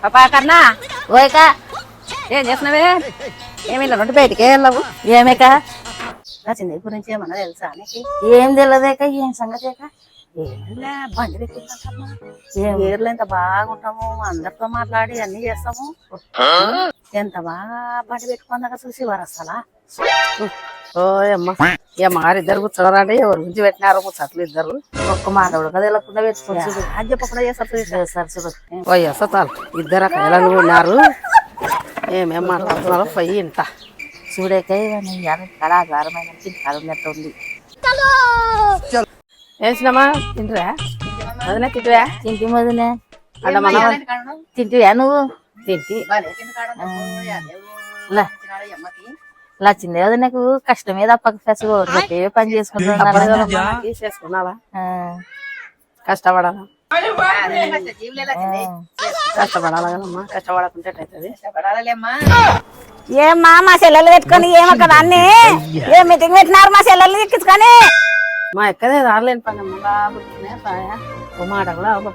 పాపా కర్ణా ఓయక ఏం చేస్తున్నావే ఏమి రెండు బయటికే వెళ్ళవు ఏమేక నా చిన్న గురించి ఏమన్నా తెలుసా నీకు ఏం తెలియదేక ఏం సంగతేక ఏంలే బండి పెట్టిందమ్మా ఊర్లో ఎంత బాగుంటాము అందరితో మాట్లాడి అన్ని చేస్తాము ఎంత బాగా బండి పెట్టుకుందాక చూసి వరసలా ఓ అమ్మ అమ్మగారు ఇద్దరు కూర్చోరండి ఎవరి గురించి పెట్టినారు ముచ్చట్లు ఇద్దరు ఒక్క మాట కూడా తెలియకుండా పెట్టుకోవచ్చు అది చెప్పకుండా చేస్తారు సార్ చూడు ఓ చాలు ఇద్దరు కైలాలు ఉన్నారు ఏమేం మాట్లాడుతున్నారో పోయి ఇంట చూడేక ఇవన్నీ ఇక్కడ ఆధారమైన కాలం నెట్ట ఉంది వేసినామా తింటురా అదనే తింటువా తింటి మొదనే అడ్డ మన తింటివా నువ్వు తింటి లచ్చింది కదా నీకు కష్టమే తప్పక ఫెసగో ఏ పని చేసుకుంటున్నా చేసుకున్నావా కష్టపడాలా కష్టపడాలా కదమ్మా కష్టపడకుంటే అవుతుంది ఏమ్మా మా చెల్లెలు పెట్టుకొని ఏమక్కడ అన్ని ఏ మీటింగ్ పెట్టినారు మా చెల్లెలు ఎక్కించుకొని మా ఎక్కడే రాలేని పని ఓ మాట కూడా ఒక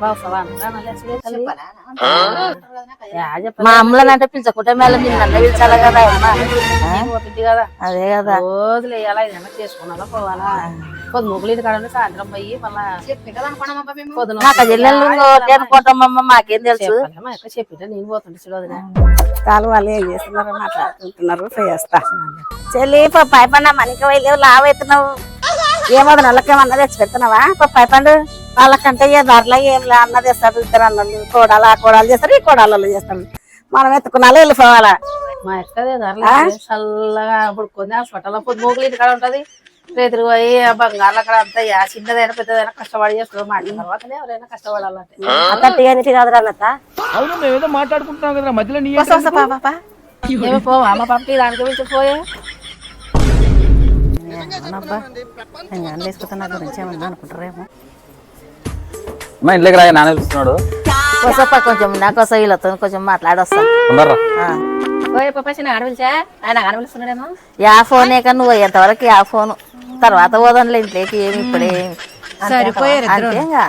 మా అమ్మలని అంటే పిలిచకుంటే మేళ నన్ను పిలిచాలి కదా కదా అదే కదా రోజులు వేయాలా ఏదైనా చేసుకున్నాలా పోవాలా పొద్దు ముగ్గులు ఇంటి కాడ సాయంత్రం పోయి మళ్ళీ నాకు చెల్లెళ్ళు అనుకుంటామమ్మ మాకేం తెలుసు మా ఎక్క చెప్పితే నేను పోతుంటే చూడదు చాలు వాళ్ళు ఏం చేస్తున్నారు మాట్లాడుకుంటున్నారు చేస్తా చెల్లి పప్పాయి పండు మనకి వెళ్ళి లావు అవుతున్నావు ఏమో నల్లకేమన్నా తెచ్చి పెడుతున్నావా పప్పాయి పండు వాళ్ళకంటే ఏ ధరలో ఏం లే అన్న తెస్తారు ఇద్దరు అన్నలు కోడాలు ఆ కోడాలు చేస్తారు ఈ కోడాలు చేస్తారు మనం ఎత్తుకున్నాలో వెళ్ళిపోవాలా మా ఎక్కదే ధరలు చల్లగా ఇప్పుడు కొన్ని హాస్పిటల్ పొద్దు మూగులు ఇంటి కాడ ఉంటది రేతులు పోయి బంగారు అక్కడ అంతా చిన్నదైనా పెద్దదైనా కష్టపడి చేస్తారు మాట తర్వాతనే ఎవరైనా కష్టపడాలంటే కాదు అన్నత అవును మేమేదో మాట్లాడుకుంటున్నాం కదా మధ్యలో పాపా ఏమో పోవా మా పాపకి దానికి పిలిచి పోయే అబ్బా నేను వేసుకుతున్నా గురించి ఏమన్నా అనుకుంటారేమో మా ఇంట్లోకి రా నాన్న పిలుస్తున్నాడు కోసప్ప కొంచెం నాకోసం వీళ్ళతో కొంచెం మాట్లాడొస్తాం ఓయ్ పాప చిన్న ఆడ పిలిచా ఆయన ఆడ పిలుస్తున్నాడేమో యా ఫోనే కానీ నువ్వు ఎంతవరకు యా ఫోను తర్వాత పోదాంలే ఇంట్లోకి ఏమి ఇప్పుడే సరిపోయారు అంతేగా